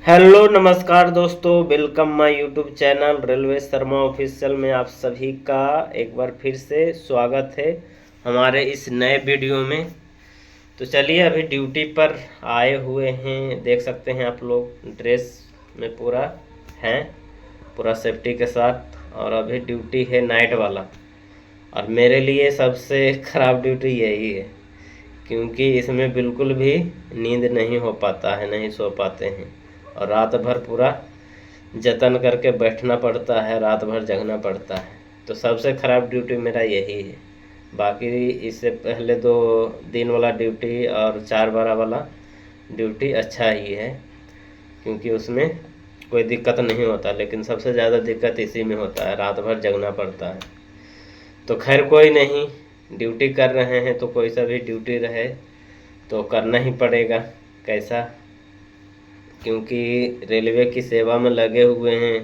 Hello नमस्कार दोस्तों, welcome my YouTube channel railway Sharma official में आप सभी का एक बार फिर से स्वागत है हमारे इस नए वीडियो में। तो चलिए, अभी ड्यूटी पर आए हुए हैं, देख सकते हैं आप लोग ड्रेस में पूरा हैं, पूरा सेफ्टी के साथ। और अभी ड्यूटी है नाइट वाला, और मेरे लिए सबसे ख़राब ड्यूटी यही है, क्योंकि इसमें बिल्कुल भी नींद नहीं हो पाता है, नहीं सो पाते हैं, और रात भर पूरा जतन करके बैठना पड़ता है, रात भर जगना पड़ता है। तो सबसे ख़राब ड्यूटी मेरा यही है। बाकी इससे पहले 2 दिन वाला ड्यूटी और 4 12 वाला ड्यूटी अच्छा ही है, क्योंकि उसमें कोई दिक्कत नहीं होता, लेकिन सबसे ज़्यादा दिक्कत इसी में होता है, रात भर जगना पड़ता है। तो खैर कोई नहीं, ड्यूटी कर रहे हैं तो कोई सा भी ड्यूटी रहे तो करना ही पड़ेगा, कैसा, क्योंकि रेलवे की सेवा में लगे हुए हैं।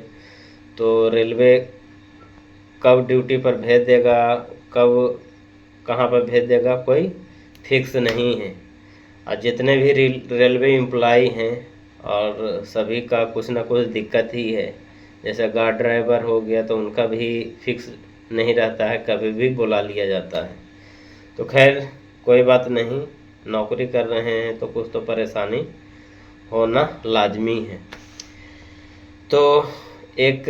तो रेलवे कब ड्यूटी पर भेज देगा, कब कहाँ पर भेज देगा, कोई फिक्स नहीं है। और जितने भी रेलवे एम्प्लॉई हैं, और सभी का कुछ ना कुछ दिक्कत ही है। जैसे गार्ड ड्राइवर हो गया तो उनका भी फिक्स नहीं रहता है, कभी भी बुला लिया जाता है। तो खैर कोई बात नहीं, नौकरी कर रहे हैं तो कुछ तो परेशानी होना लाजमी है। तो एक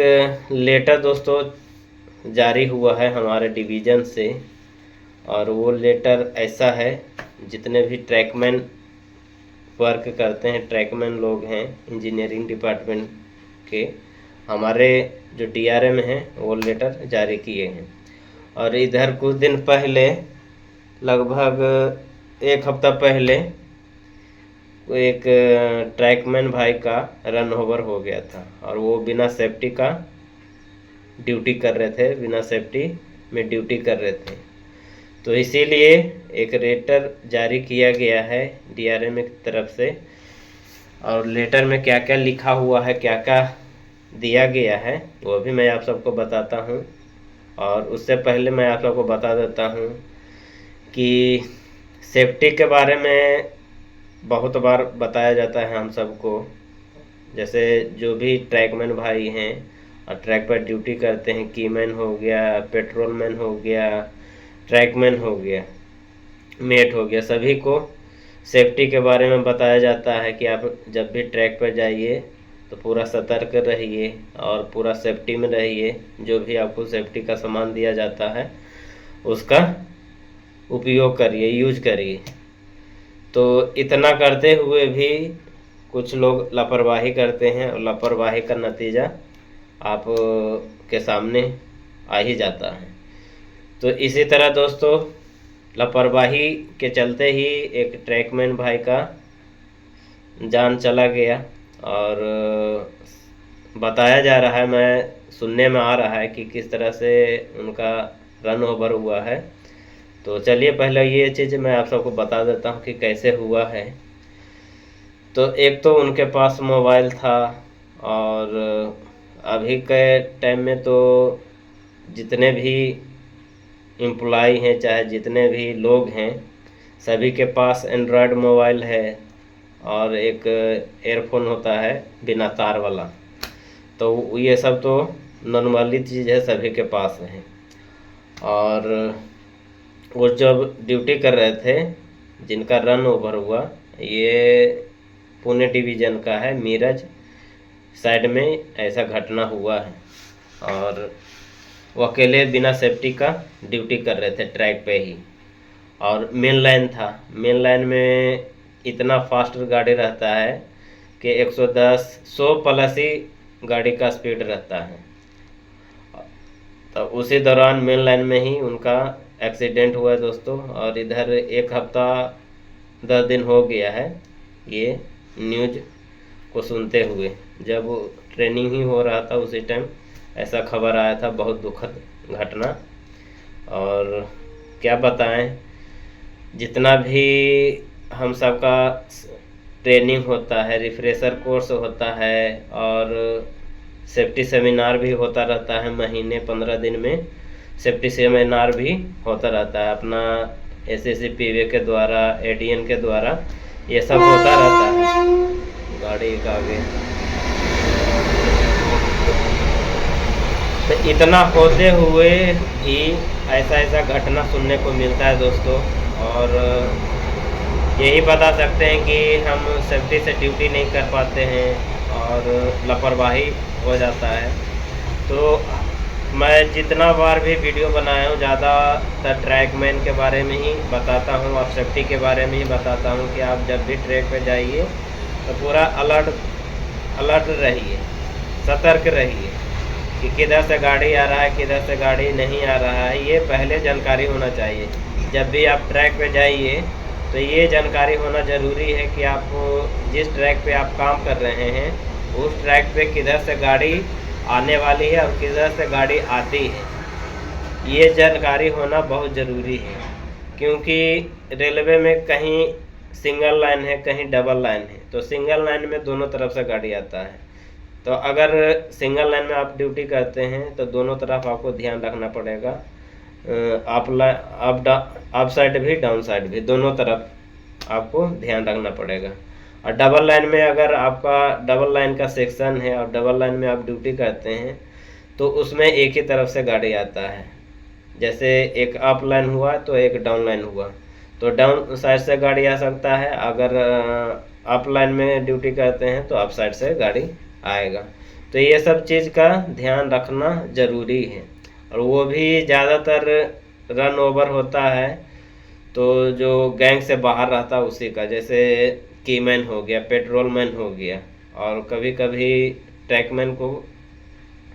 लेटर दोस्तों जारी हुआ है हमारे डिवीज़न से, और वो लेटर ऐसा है, जितने भी ट्रैकमैन वर्क करते हैं, ट्रैकमैन लोग हैं इंजीनियरिंग डिपार्टमेंट के, हमारे जो डीआरएम हैं वो लेटर जारी किए हैं। और इधर कुछ दिन पहले, लगभग 1 हफ्ता पहले, एक ट्रैकमैन भाई का रन ओवर हो गया था, और वो बिना सेफ्टी का ड्यूटी कर रहे थे, बिना सेफ्टी में ड्यूटी कर रहे थे। तो इसीलिए एक लेटर जारी किया गया है डीआरएम की तरफ से, और लेटर में क्या क्या लिखा हुआ है, क्या क्या दिया गया है, वो भी मैं आप सबको बताता हूँ। और उससे पहले मैं आप सबको बता देता हूँ कि सेफ्टी के बारे में बहुत बार बताया जाता है हम सबको। जैसे जो भी ट्रैकमैन भाई हैं और ट्रैक पर ड्यूटी करते हैं, कीमैन हो गया, पेट्रोलमैन हो गया, ट्रैकमैन हो गया, मेट हो गया, सभी को सेफ्टी के बारे में बताया जाता है कि आप जब भी ट्रैक पर जाइए तो पूरा सतर्क रहिए और पूरा सेफ्टी में रहिए। जो भी आपको सेफ्टी का सामान दिया जाता है उसका उपयोग करिए, यूज करिए। तो इतना करते हुए भी कुछ लोग लापरवाही करते हैं, और लापरवाही का नतीजा आप के सामने आ ही जाता है। तो इसी तरह दोस्तों, लापरवाही के चलते ही एक ट्रैकमैन भाई का जान चला गया। और बताया जा रहा है, मैं सुनने में आ रहा है कि किस तरह से उनका रन ओवर हुआ है। तो चलिए पहले ये चीज़ मैं आप सबको बता देता हूँ कि कैसे हुआ है। तो एक तो उनके पास मोबाइल था, और अभी के टाइम में तो जितने भी एम्प्लॉई हैं, चाहे जितने भी लोग हैं, सभी के पास एंड्रॉयड मोबाइल है, और एक एयरफोन होता है बिना तार वाला। तो ये सब तो नॉर्मली चीज़ है, सभी के पास है। और वो जब ड्यूटी कर रहे थे, जिनका रन ओवर हुआ, ये पुणे डिवीज़न का है, मीरज साइड में ऐसा घटना हुआ है। और वो अकेले बिना सेफ्टी का ड्यूटी कर रहे थे ट्रैक पे ही, और मेन लाइन था। मेन लाइन में इतना फास्ट गाड़ी रहता है कि 110 100 प्लस ही गाड़ी का स्पीड रहता है। तो उसी दौरान मेन लाइन में ही उनका एक्सीडेंट हुआ है दोस्तों। और इधर 1 हफ्ता 10 दिन हो गया है ये न्यूज़ को सुनते हुए। जब ट्रेनिंग ही हो रहा था उसी टाइम ऐसा खबर आया था, बहुत दुखद घटना। और क्या बताएं, जितना भी हम सबका ट्रेनिंग होता है, रिफ्रेशर कोर्स होता है, और सेफ्टी सेमिनार भी होता रहता है, महीने 15 दिन में सेफ्टी सेमिनार भी होता रहता है अपना एसएससी पीवे के द्वारा, एडीएन के द्वारा, ये सब होता रहता है। गाड़ी का आगे तो इतना होते हुए भी ऐसा ऐसा घटना सुनने को मिलता है दोस्तों। और यही बता सकते हैं कि हम सेफ्टी से ड्यूटी नहीं कर पाते हैं और लापरवाही हो जाता है। तो मैं जितना बार भी वीडियो बनाया हूँ ज़्यादातर ट्रैकमैन के बारे में ही बताता हूँ और सेफ्टी के बारे में ही बताता हूँ कि आप जब भी ट्रैक पे जाइए तो पूरा अलर्ट रहिए, सतर्क रहिए कि किधर से गाड़ी आ रहा है, किधर से गाड़ी नहीं आ रहा है। ये पहले जानकारी होना चाहिए। जब भी आप ट्रैक पे जाइए तो ये जानकारी होना ज़रूरी है कि आप जिस ट्रैक पे आप काम कर रहे हैं उस ट्रैक पे किधर से गाड़ी आने वाली है और किधर से गाड़ी आती है। ये जानकारी होना बहुत ज़रूरी है, क्योंकि रेलवे में कहीं सिंगल लाइन है, कहीं डबल लाइन है। तो सिंगल लाइन में दोनों तरफ से गाड़ी आता है। तो अगर सिंगल लाइन में आप ड्यूटी करते हैं तो दोनों तरफ आपको ध्यान रखना पड़ेगा, अप साइड भी डाउन साइड भी, दोनों तरफ आपको ध्यान रखना पड़ेगा। और डबल लाइन में अगर आपका डबल लाइन का सेक्शन है और डबल लाइन में आप ड्यूटी करते हैं तो उसमें एक ही तरफ से गाड़ी आता है। जैसे एक अप लाइन हुआ तो एक डाउन लाइन हुआ, तो डाउन साइड से गाड़ी आ सकता है। अगर अप लाइन में ड्यूटी करते हैं तो अप साइड से गाड़ी आएगा। तो ये सब चीज़ का ध्यान रखना ज़रूरी है। और वो भी ज़्यादातर रन ओवर होता है तो जो गैंग से बाहर रहता है उसी का, जैसे कीमैन हो गया, पेट्रोलमैन हो गया, और कभी कभी ट्रैकमैन को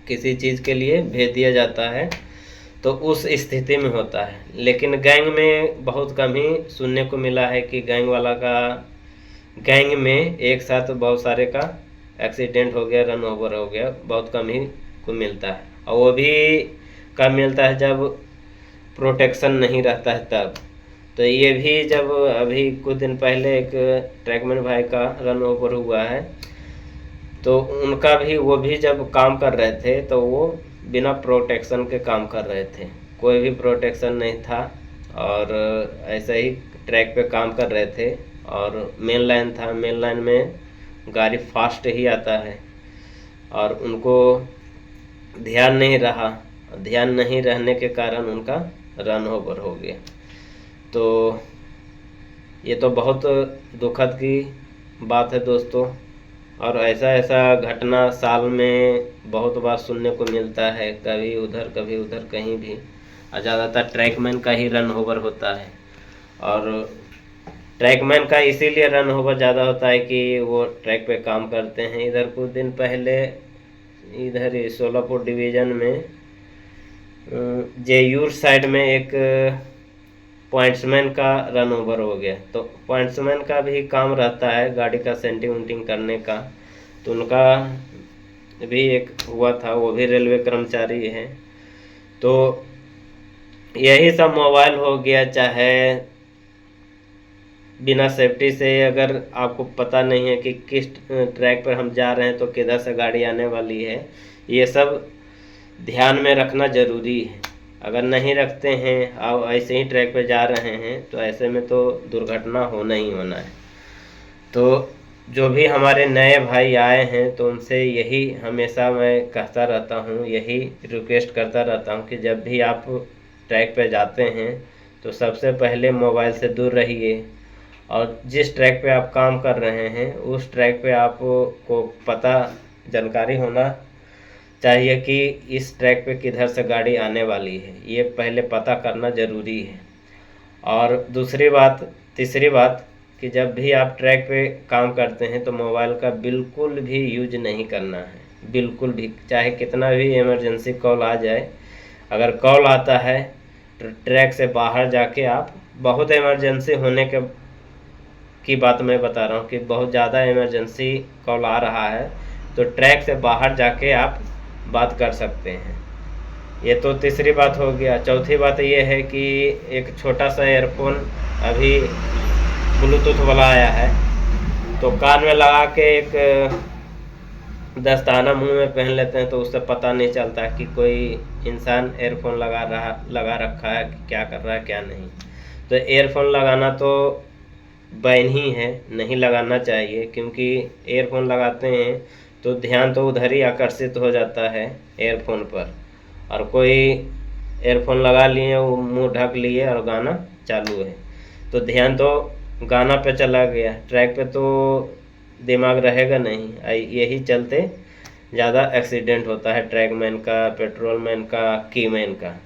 किसी चीज़ के लिए भेज दिया जाता है तो उस स्थिति में होता है। लेकिन गैंग में बहुत कम ही सुनने को मिला है कि गैंग में एक साथ बहुत सारे का एक्सीडेंट हो गया, रन ओवर हो गया, बहुत कम ही को मिलता है। और वो भी कम मिलता है जब प्रोटेक्शन नहीं रहता है तब। तो ये भी जब अभी कुछ दिन पहले एक ट्रैकमैन भाई का रन ओवर हुआ है तो उनका भी, वो भी जब काम कर रहे थे तो वो बिना प्रोटेक्शन के काम कर रहे थे, कोई भी प्रोटेक्शन नहीं था और ऐसे ही ट्रैक पे काम कर रहे थे। और मेन लाइन था, मेन लाइन में गाड़ी फास्ट ही आता है और उनको ध्यान नहीं रहा, ध्यान नहीं रहने के कारण उनका रन ओवर हो गया। तो ये तो बहुत दुखद की बात है दोस्तों। और ऐसा घटना साल में बहुत बार सुनने को मिलता है, कभी उधर कहीं भी। और ज़्यादातर ट्रैकमैन का ही रन ओवर होता है। और ट्रैकमैन का इसीलिए रन ओवर ज़्यादा होता है कि वो ट्रैक पे काम करते हैं। इधर कुछ दिन पहले इधर सोलापुर डिवीज़न में जेयूर साइड में एक पॉइंट्समैन का रन ओवर हो गया। तो पॉइंट्समैन का भी काम रहता है गाड़ी का सेंटिंग उंटिंग करने का, तो उनका भी एक हुआ था, वो भी रेलवे कर्मचारी हैं। तो यही सब मोबाइल हो गया, चाहे बिना सेफ्टी से, अगर आपको पता नहीं है कि किस ट्रैक पर हम जा रहे हैं तो किधर से गाड़ी आने वाली है, ये सब ध्यान में रखना ज़रूरी है। अगर नहीं रखते हैं, आप ऐसे ही ट्रैक पे जा रहे हैं तो ऐसे में तो दुर्घटना होना ही होना है। तो जो भी हमारे नए भाई आए हैं तो उनसे यही हमेशा मैं कहता रहता हूँ, यही रिक्वेस्ट करता रहता हूँ कि जब भी आप ट्रैक पे जाते हैं तो सबसे पहले मोबाइल से दूर रहिए। और जिस ट्रैक पे आप काम कर रहे हैं उस ट्रैक पे आपको पता, जानकारी होना चाहिए कि इस ट्रैक पे किधर से गाड़ी आने वाली है, ये पहले पता करना ज़रूरी है। और तीसरी बात कि जब भी आप ट्रैक पे काम करते हैं तो मोबाइल का बिल्कुल भी यूज नहीं करना है, बिल्कुल भी। चाहे कितना भी इमरजेंसी कॉल आ जाए, अगर कॉल आता है तो ट्रैक से बाहर जाके आप, बहुत इमरजेंसी होने की बात मैं बता रहा हूँ कि बहुत ज़्यादा इमरजेंसी कॉल आ रहा है तो ट्रैक से बाहर जाके आप बात कर सकते हैं। ये तो तीसरी बात हो गया। चौथी बात ये है कि एक छोटा सा एयरफोन अभी ब्लूटूथ वाला आया है, तो कान में लगा के एक दस्ताना मुंह में पहन लेते हैं तो उससे पता नहीं चलता कि कोई इंसान एयरफोन लगा रखा है, क्या कर रहा है क्या नहीं। तो एयरफोन लगाना तो बैन ही है, नहीं लगाना चाहिए, क्योंकि एयरफोन लगाते हैं तो ध्यान तो उधर ही आकर्षित हो जाता है एयरफोन पर। और कोई एयरफोन लगा लिए, वो मुंह ढक लिए और गाना चालू है, तो ध्यान तो गाना पे चला गया, ट्रैक पे तो दिमाग रहेगा नहीं। यही चलते ज़्यादा एक्सीडेंट होता है ट्रैकमैन का, पेट्रोलमैन का, कीमैन का।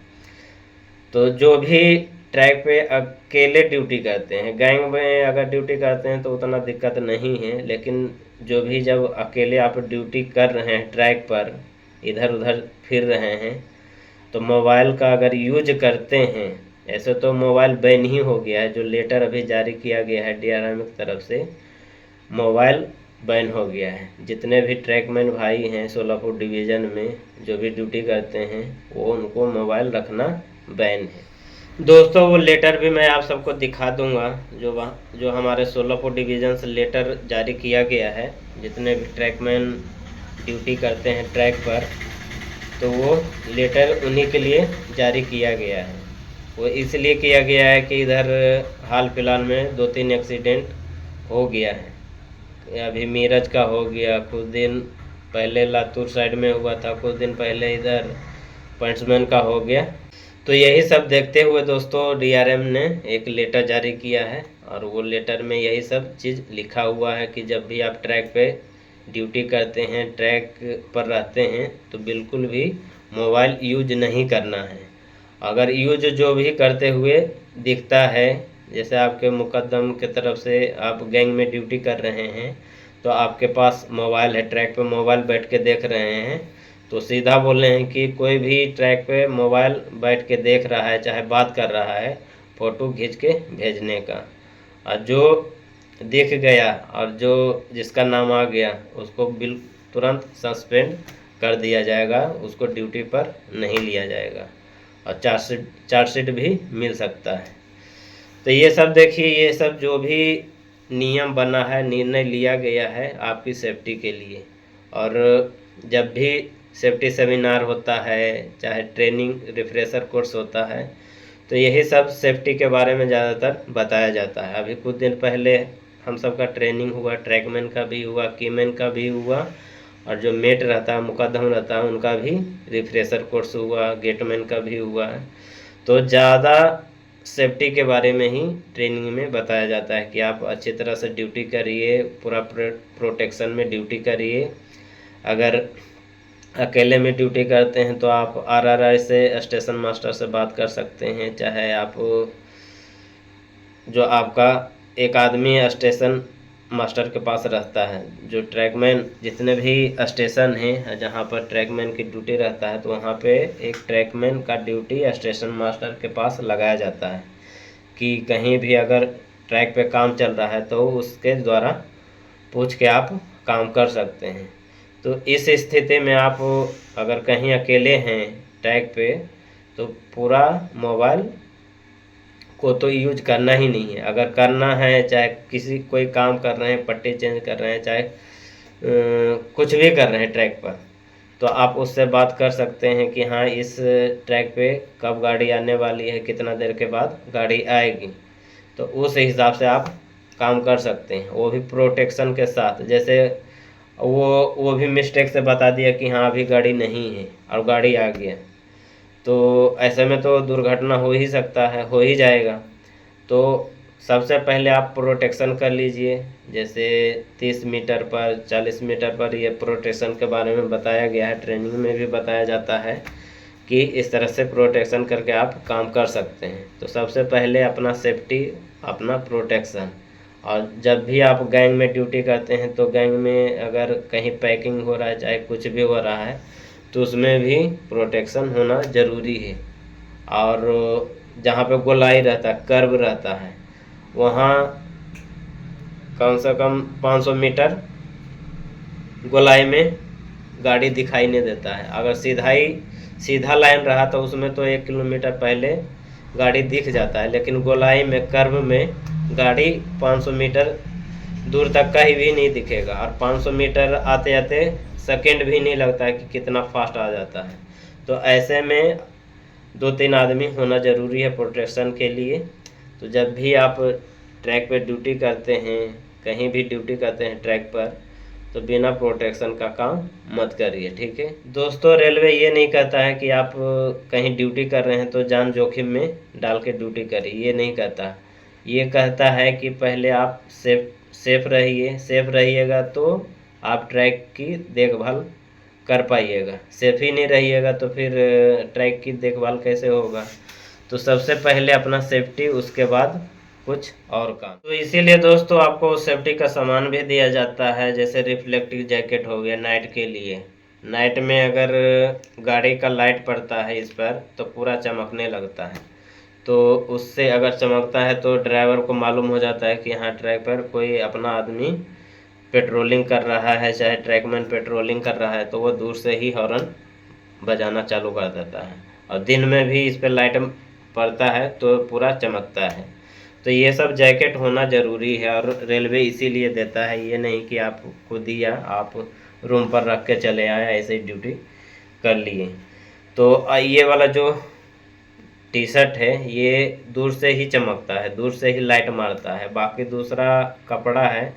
तो जो भी ट्रैक पे अकेले ड्यूटी करते हैं, गैंग में अगर ड्यूटी करते हैं तो उतना दिक्कत नहीं है, लेकिन जो भी जब अकेले आप ड्यूटी कर रहे हैं ट्रैक पर, इधर उधर फिर रहे हैं, तो मोबाइल का अगर यूज करते हैं, ऐसे तो मोबाइल बैन ही हो गया है, जो लेटर अभी जारी किया गया है DRM की तरफ से, मोबाइल बैन हो गया है। जितने भी ट्रैकमैन भाई हैं सोलापुर डिवीज़न में जो भी ड्यूटी करते हैं, वो उनको मोबाइल रखना बैन है। दोस्तों वो लेटर भी मैं आप सबको दिखा दूंगा, जो हमारे सोलापुर डिवीज़न से लेटर जारी किया गया है, जितने भी ट्रैकमैन ड्यूटी करते हैं ट्रैक पर, तो वो लेटर उन्हीं के लिए जारी किया गया है। वो इसलिए किया गया है कि इधर हाल फिलहाल में 2-3 एक्सीडेंट हो गया है। अभी मीरज का हो गया, कुछ दिन पहले लातूर साइड में हुआ था, कुछ दिन पहले इधर पंचमन का हो गया। तो यही सब देखते हुए दोस्तों DRM ने एक लेटर जारी किया है, और वो लेटर में यही सब चीज़ लिखा हुआ है कि जब भी आप ट्रैक पे ड्यूटी करते हैं, ट्रैक पर रहते हैं, तो बिल्कुल भी मोबाइल यूज नहीं करना है। अगर यूज जो भी करते हुए दिखता है, जैसे आपके मुकदम की तरफ से आप गैंग में ड्यूटी कर रहे हैं, तो आपके पास मोबाइल है, ट्रैक पे मोबाइल बैठ के देख रहे हैं, तो सीधा बोल रहे हैं कि कोई भी ट्रैक पे मोबाइल बैठ के देख रहा है, चाहे बात कर रहा है, फ़ोटो खींच के भेजने का। और जो दिख गया और जो जिसका नाम आ गया, उसको तुरंत सस्पेंड कर दिया जाएगा, उसको ड्यूटी पर नहीं लिया जाएगा, और चार्जशीट भी मिल सकता है। तो ये सब देखिए, ये सब जो भी नियम बना है, निर्णय लिया गया है आपकी सेफ्टी के लिए। और जब भी सेफ्टी सेमिनार होता है, चाहे ट्रेनिंग रिफ्रेशर कोर्स होता है, तो यही सब सेफ्टी के बारे में ज़्यादातर बताया जाता है। अभी कुछ दिन पहले हम सब का ट्रेनिंग हुआ, ट्रैकमैन का भी हुआ, कीमैन का भी हुआ, और जो मेट रहता है, मुकदम रहता है, उनका भी रिफ्रेशर कोर्स हुआ, गेटमैन का भी हुआ है। तो ज़्यादा सेफ्टी के बारे में ही ट्रेनिंग में बताया जाता है कि आप अच्छी तरह से ड्यूटी करिए, पूरा प्रोटेक्शन में ड्यूटी करिए। अगर अकेले में ड्यूटी करते हैं तो आप RRI से, स्टेशन मास्टर से बात कर सकते हैं, चाहे आप जो आपका एक आदमी स्टेशन मास्टर के पास रहता है, जो ट्रैकमैन जितने भी स्टेशन हैं जहां पर ट्रैकमैन की ड्यूटी रहता है, तो वहां पे एक ट्रैकमैन का ड्यूटी स्टेशन मास्टर के पास लगाया जाता है कि कहीं भी अगर ट्रैक पे काम चल रहा है तो उसके द्वारा पूछ के आप काम कर सकते हैं। तो इस स्थिति में आप अगर कहीं अकेले हैं ट्रैक पे, तो पूरा मोबाइल को तो यूज करना ही नहीं है। अगर करना है, चाहे कोई काम कर रहे हैं, पट्टी चेंज कर रहे हैं, चाहे कुछ भी कर रहे हैं ट्रैक पर, तो आप उससे बात कर सकते हैं कि हाँ इस ट्रैक पे कब गाड़ी आने वाली है, कितना देर के बाद गाड़ी आएगी, तो उस हिसाब से आप काम कर सकते हैं, वो भी प्रोटेक्शन के साथ। जैसे वो भी मिस्टेक से बता दिया कि हाँ अभी गाड़ी नहीं है और गाड़ी आ गया, तो ऐसे में तो दुर्घटना हो ही सकता है, हो ही जाएगा। तो सबसे पहले आप प्रोटेक्शन कर लीजिए। जैसे 30 मीटर पर, 40 मीटर पर ये प्रोटेक्शन के बारे में बताया गया है, ट्रेनिंग में भी बताया जाता है कि इस तरह से प्रोटेक्शन करके आप काम कर सकते हैं। तो सबसे पहले अपना सेफ्टी, अपना प्रोटेक्शन। और जब भी आप गैंग में ड्यूटी करते हैं, तो गैंग में अगर कहीं पैकिंग हो रहा है, चाहे कुछ भी हो रहा है, तो उसमें भी प्रोटेक्शन होना ज़रूरी है। और जहाँ पे गोलाई रहता है, कर्व रहता है, वहाँ कम से कम 500 मीटर गोलाई में गाड़ी दिखाई नहीं देता है। अगर सीधा लाइन रहा तो उसमें तो 1 किलोमीटर पहले गाड़ी दिख जाता है, लेकिन गोलाई में, कर्व में गाड़ी 500 मीटर दूर तक का ही भी नहीं दिखेगा। और 500 मीटर आते आते सेकंड भी नहीं लगता है कि कितना फास्ट आ जाता है। तो ऐसे में 2-3 आदमी होना ज़रूरी है प्रोटेक्शन के लिए। तो जब भी आप ट्रैक पे ड्यूटी करते हैं, कहीं भी ड्यूटी करते हैं ट्रैक पर, तो बिना प्रोटेक्शन का काम मत करिए, ठीक है दोस्तों। रेलवे ये नहीं कहता है कि आप कहीं ड्यूटी कर रहे हैं तो जान जोखिम में डाल के ड्यूटी करिए, ये नहीं कहता। ये कहता है कि पहले आप सेफ रहिए। सेफ रहिएगा तो आप ट्रैक की देखभाल कर पाइएगा। सेफ ही नहीं रहिएगा तो फिर ट्रैक की देखभाल कैसे होगा। तो सबसे पहले अपना सेफ्टी, उसके बाद कुछ और काम। तो इसीलिए दोस्तों आपको सेफ्टी का सामान भी दिया जाता है, जैसे रिफ्लेक्टिव जैकेट हो गया नाइट के लिए। नाइट में अगर गाड़ी का लाइट पड़ता है इस पर तो पूरा चमकने लगता है, तो उससे अगर चमकता है तो ड्राइवर को मालूम हो जाता है कि यहाँ ट्रैक पर कोई अपना आदमी पेट्रोलिंग कर रहा है, चाहे ट्रैकमैन पेट्रोलिंग कर रहा है, तो वो दूर से ही हॉर्न बजाना चालू कर देता है। और दिन में भी इस पर लाइट पड़ता है तो पूरा चमकता है। तो ये सब जैकेट होना ज़रूरी है, और रेलवे इसीलिए देता है, ये नहीं कि आप खुद ही या आप रूम पर रख के चले आए ऐसे ही ड्यूटी कर लिए। तो ये वाला जो टी शर्ट है ये दूर से ही चमकता है, दूर से ही लाइट मारता है। बाकी दूसरा कपड़ा है,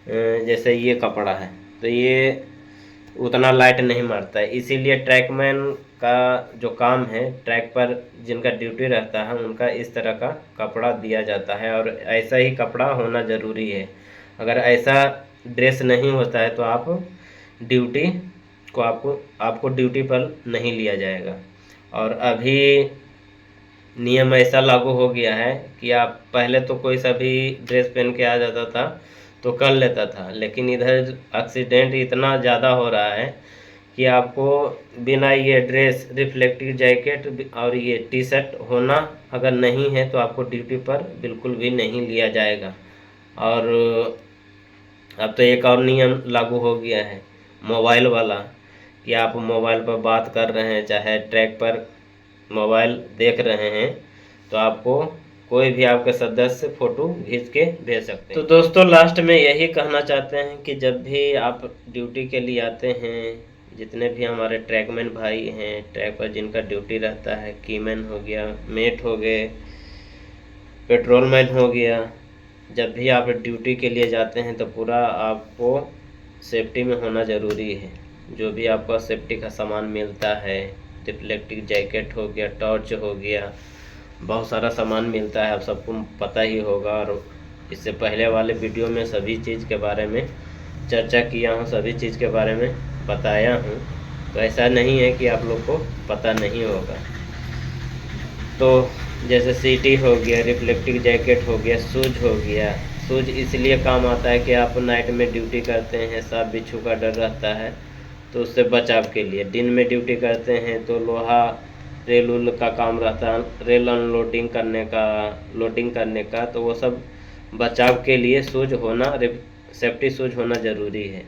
जैसे ये कपड़ा है, तो ये उतना लाइट नहीं मारता है। इसीलिए ट्रैकमैन का जो काम है, ट्रैक पर जिनका ड्यूटी रहता है उनका इस तरह का कपड़ा दिया जाता है, और ऐसा ही कपड़ा होना ज़रूरी है। अगर ऐसा ड्रेस नहीं होता है तो आप ड्यूटी को आपको ड्यूटी पर नहीं लिया जाएगा। और अभी नियम ऐसा लागू हो गया है कि आप पहले तो कोई सा भी ड्रेस पहन के आ जाता था तो कर लेता था, लेकिन इधर एक्सीडेंट इतना ज़्यादा हो रहा है कि आपको बिना ये ड्रेस, रिफ्लेक्टिव जैकेट और ये टी शर्ट होना अगर नहीं है तो आपको ड्यूटी पर बिल्कुल भी नहीं लिया जाएगा। और अब तो एक और नियम लागू हो गया है मोबाइल वाला, कि आप मोबाइल पर बात कर रहे हैं, चाहे ट्रैक पर मोबाइल देख रहे हैं, तो आपको कोई भी आपके सदस्य फ़ोटो खींच के भेज सकते हैं। तो दोस्तों लास्ट में यही कहना चाहते हैं कि जब भी आप ड्यूटी के लिए आते हैं, जितने भी हमारे ट्रैकमैन भाई हैं, ट्रैक पर जिनका ड्यूटी रहता है, कीमैन हो गया, मेट हो गए, पेट्रोलमैन हो गया, जब भी आप ड्यूटी के लिए जाते हैं तो पूरा आपको सेफ्टी में होना ज़रूरी है। जो भी आपको सेफ्टी का सामान मिलता है, रिफ्लेक्टिव जैकेट हो गया, टॉर्च हो गया, बहुत सारा सामान मिलता है, आप सबको पता ही होगा। और इससे पहले वाले वीडियो में सभी चीज़ के बारे में चर्चा किया हूँ, सभी चीज़ के बारे में बताया हूँ, तो ऐसा नहीं है कि आप लोग को पता नहीं होगा। तो जैसे सीटी हो गया, रिफ्लेक्टिव जैकेट हो गया, शूज हो गया। शूज इसलिए काम आता है कि आप नाइट में ड्यूटी करते हैं, सांप बिच्छू का डर रहता है, तो उससे बचाव के लिए। दिन में ड्यूटी करते हैं तो लोहा रेल उल का काम रहता है, रेल अनलोडिंग करने का, लोडिंग करने का, तो वो सब बचाव के लिए शूज होना, सेफ्टी शूज होना ज़रूरी है।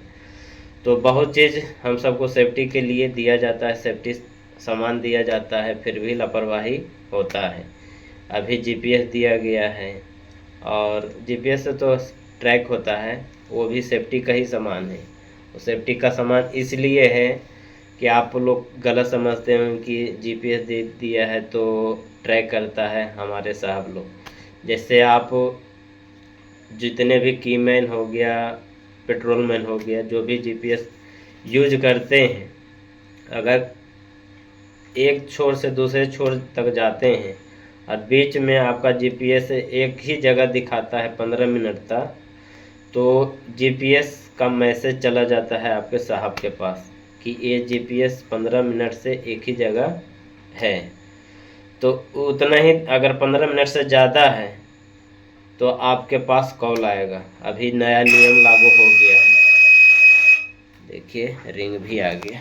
तो बहुत चीज़ हम सबको सेफ्टी के लिए दिया जाता है, सेफ्टी सामान दिया जाता है, फिर भी लापरवाही होता है। अभी जीपीएस दिया गया है, और जीपीएस से तो ट्रैक होता है, वो भी सेफ्टी का ही सामान है। सेफ्टी का सामान इसलिए है कि आप लोग गलत समझते हैं कि जीपीएस दे दिया है तो ट्रैक करता है हमारे साहब लोग। जैसे आप जितने भी कीमैन हो गया, पेट्रोलमैन हो गया, जो भी जीपीएस यूज करते हैं, अगर एक छोर से दूसरे छोर तक जाते हैं और बीच में आपका जीपीएस एक ही जगह दिखाता है 15 मिनट तक, तो जीपीएस का मैसेज चला जाता है आपके साहब के पास कि ये जीपीएस 15 मिनट से एक ही जगह है। तो उतना ही, अगर 15 मिनट से ज़्यादा है तो आपके पास कॉल आएगा। अभी नया नियम लागू हो गया है, देखिए रिंग भी आ गया।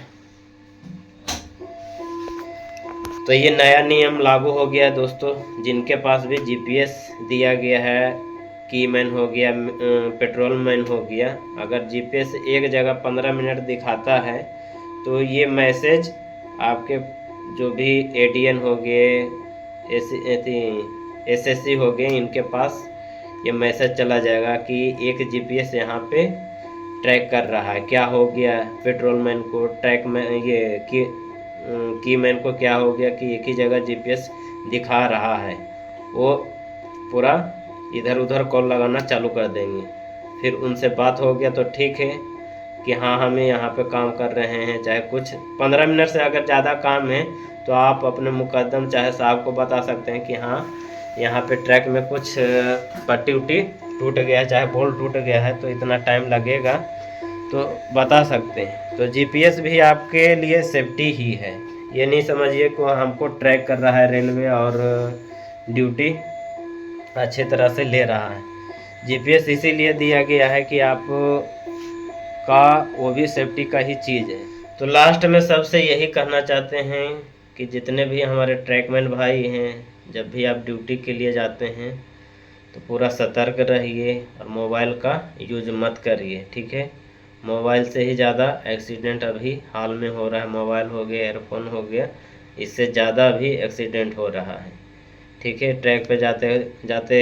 तो ये नया नियम लागू हो गया दोस्तों। जिनके पास भी जीपीएस दिया गया है, कीमैन हो गया, पेट्रोलमैन हो गया, अगर जीपीएस एक जगह 15 मिनट दिखाता है तो ये मैसेज आपके जो भी एडीएन हो गए, एसएससी हो गए, इनके पास ये मैसेज चला जाएगा कि एक जीपीएस यहाँ पे ट्रैक कर रहा है। क्या हो गया पेट्रोलमैन को, ट्रैक में ये कीमैन को क्या हो गया कि एक ही जगह जीपीएस दिखा रहा है। वो पूरा इधर उधर कॉल लगाना चालू कर देंगे। फिर उनसे बात हो गया तो ठीक है, कि हाँ हमें यहाँ पे काम कर रहे हैं, चाहे कुछ 15 मिनट से अगर ज़्यादा काम है तो आप अपने मुकद्दम चाहे साहब को बता सकते हैं कि हाँ यहाँ पे ट्रैक में कुछ पट्टी उट्टी टूट गया, चाहे बोल्ट टूट गया है तो इतना टाइम लगेगा, तो बता सकते हैं। तो जीपीएस भी आपके लिए सेफ्टी ही है, ये नहीं समझिए कि हमको ट्रैक कर रहा है रेलवे और ड्यूटी अच्छी तरह से ले रहा है। जीपीएस इसीलिए दिया गया है कि आप का वो भी सेफ्टी का ही चीज़ है। तो लास्ट में सबसे यही कहना चाहते हैं कि जितने भी हमारे ट्रैकमैन भाई हैं, जब भी आप ड्यूटी के लिए जाते हैं तो पूरा सतर्क रहिए और मोबाइल का यूज मत करिए, ठीक है। मोबाइल से ही ज़्यादा एक्सीडेंट अभी हाल में हो रहा है, मोबाइल हो गया, एयरफोन हो गया, इससे ज़्यादा भी एक्सीडेंट हो रहा है, ठीक है। ट्रैक पे जाते जाते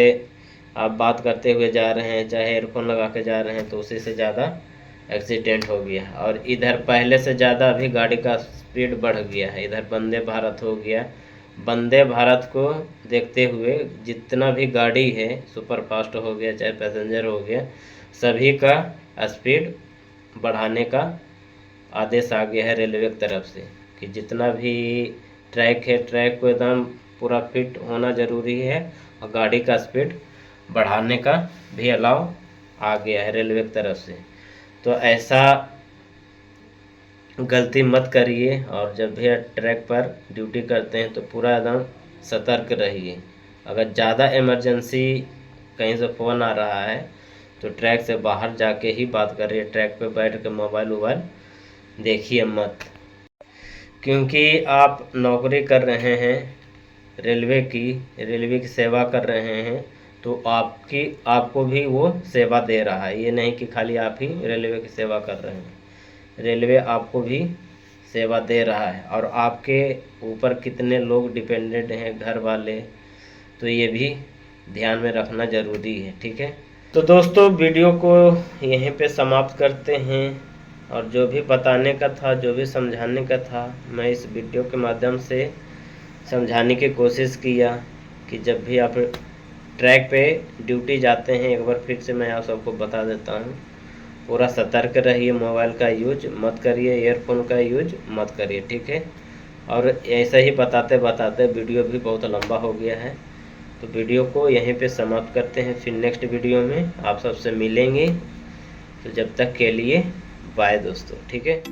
आप बात करते हुए जा रहे हैं, चाहे एयरफोन लगा के जा रहे हैं, तो उसी से ज़्यादा एक्सीडेंट हो गया। और इधर पहले से ज़्यादा अभी गाड़ी का स्पीड बढ़ गया है, इधर वंदे भारत हो गया। वंदे भारत को देखते हुए जितना भी गाड़ी है, सुपर फास्ट हो गया चाहे पैसेंजर हो गया, सभी का स्पीड बढ़ाने का आदेश आ गया है रेलवे की तरफ से कि जितना भी ट्रैक है, ट्रैक को एकदम पूरा फिट होना ज़रूरी है और गाड़ी का स्पीड बढ़ाने का भी अलाउ आ गया है रेलवे की तरफ से। तो ऐसा गलती मत करिए और जब भी ट्रैक पर ड्यूटी करते हैं तो पूरा एकदम सतर्क रहिए। अगर ज़्यादा इमरजेंसी कहीं से फ़ोन आ रहा है तो ट्रैक से बाहर जाके ही बात करिए, ट्रैक पे बैठ के मोबाइल वोबाइल देखिए मत, क्योंकि आप नौकरी कर रहे हैं रेलवे की सेवा कर रहे हैं, तो आपको भी वो सेवा दे रहा है। ये नहीं कि खाली आप ही रेलवे की सेवा कर रहे हैं, रेलवे आपको भी सेवा दे रहा है और आपके ऊपर कितने लोग डिपेंडेंट हैं, घर वाले, तो ये भी ध्यान में रखना ज़रूरी है, ठीक है। तो दोस्तों वीडियो को यहीं पे समाप्त करते हैं और जो भी बताने का था, जो भी समझाने का था, मैं इस वीडियो के माध्यम से समझाने की कोशिश किया कि जब भी आप ट्रैक पे ड्यूटी जाते हैं, एक बार फिर से मैं आप सबको बता देता हूँ, पूरा सतर्क रहिए, मोबाइल का यूज मत करिए, ईयरफोन का यूज मत करिए, ठीक है। और ऐसे ही बताते बताते वीडियो भी बहुत लंबा हो गया है, तो वीडियो को यहीं पे समाप्त करते हैं। फिर नेक्स्ट वीडियो में आप सबसे मिलेंगे, तो जब तक के लिए बाय दोस्तों, ठीक है।